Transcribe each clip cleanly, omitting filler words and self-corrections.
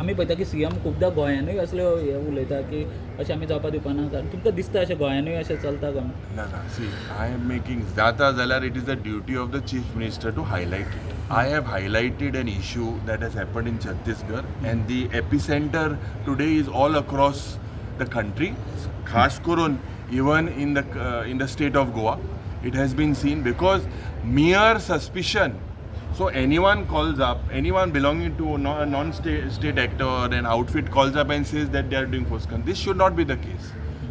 आमी पळयता की सीएम खुबदां गोंयानूय असल्यो हे उलयता की अशें आमी जावपा दिवपाना. कारण तुमकां दिसता अशें गोंयानूय अशें चलता काय? ना ना सी आय एम मेकिंग जाता जाल्यार it is the duty of the chief minister to highlight it. I have highlighted an issue that has happened in Chhattisgarh, and the epicenter today is all across the country. Khas Kurun, even in the state of Goa, it has been seen because mere suspicion. So anyone calls up, anyone belonging to a non-state actor or an outfit calls up and says that they are doing forced convergence. This should not be the case.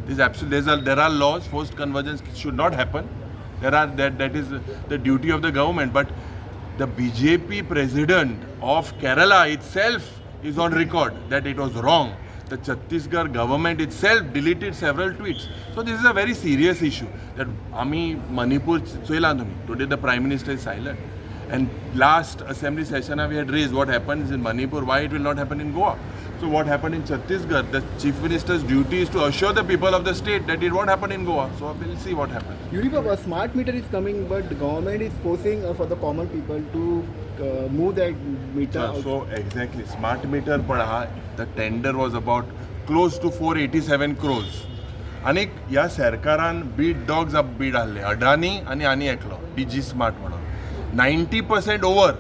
There are laws. Forced convergence should not happen. That is the duty of the government, but the BJP president of Kerala itself is on record that it was wrong. The Chhattisgarh government itself deleted several tweets. So this is a very serious issue that Ami Manipur today the Prime Minister is silent. And last assembly session we had raised what happens in Manipur, why it will not happen in Goa. So what happened in Chhattisgarh, the Chief Minister's duty is to assure the people of the state that it won't happen in Goa. So we'll see what happens. Yuri Baba, smart meter is coming, but the government is forcing for the common people to move that meter. So exactly, smart meter padha, the tender was about close to 487 crores. आणि या सरकारान beat dogs Beed हाडले अडानी आणि एकलो DG smart म्हणून 90% over.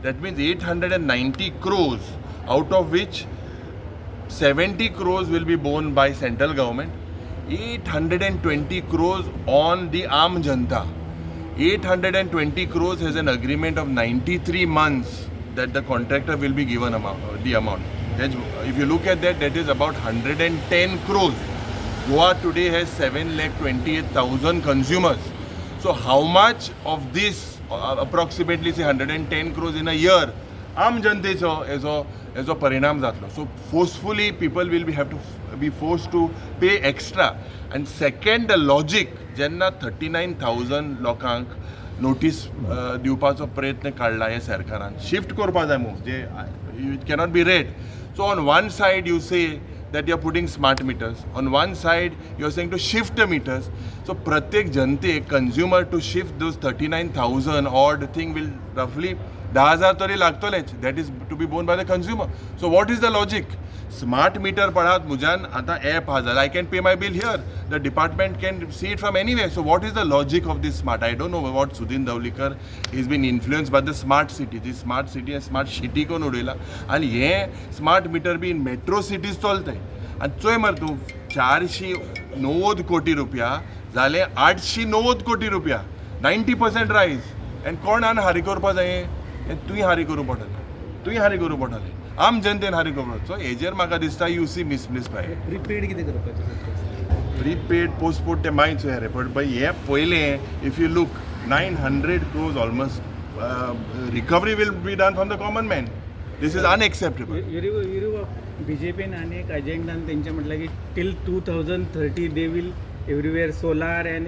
That means 890 crores, out of which 70 crores will be borne by central government, 820 crores on the Aam Janta. 820 crores has an agreement of 93 months that the contractor will be given the amount. If you look at that, that is about 110 crores. Goa today has 7,28,000 consumers. So how much of this, approximately say 110 crores in a year, आम जनतेचो हेजो परिणाम जातलो. So forcefully people will have to be forced to pay extra. And second, the logic, जेन्ना 39,000 लोकांक notice दिवपाचो प्रयत्न काडला हे सरकारान, शिफ्ट करपा जाय move J it cannot be red. So on one side you से that you are putting smart meters. On one side, you are saying to shift the meters. So, pratyek jante, consumer to shift those 39,000 odd thing will roughly 10,000 तरी लागतलेच. That is to be borne by the consumer. So, what is the logic? Smart meter padhat mujan आता app hazar. I can pay my bill here. The department can see it from anywhere. So, what is the logic of this smart? I don't know what Sudhin Davlikar is been influenced by the smart city. This smart city and smart city को उडयला आणि हे smart meter be in metro cities चलतंय. आणि चोय मर तूं 490 कोटी रुपया जाले 890 कोटी रुपया, 90% रायज. आनी कोणान हारी करपा जाय? तुवें हारी करूं पडटलें. आम जनतेन हारी करपा. सो हेजेर म्हाका दिसता यू सी मिसप्लाय. प्रिपेड कितें करपाचें? प्रीपेड पोस्टपोड ते मागीर चोय रे, बट हे पयलें if you look 900 crores almost recovery will be done from the common man. This is unacceptable. बीजेपीन आणि एक अजेंडान तेंचे म्हटलं की till 2030 they will everywhere solar and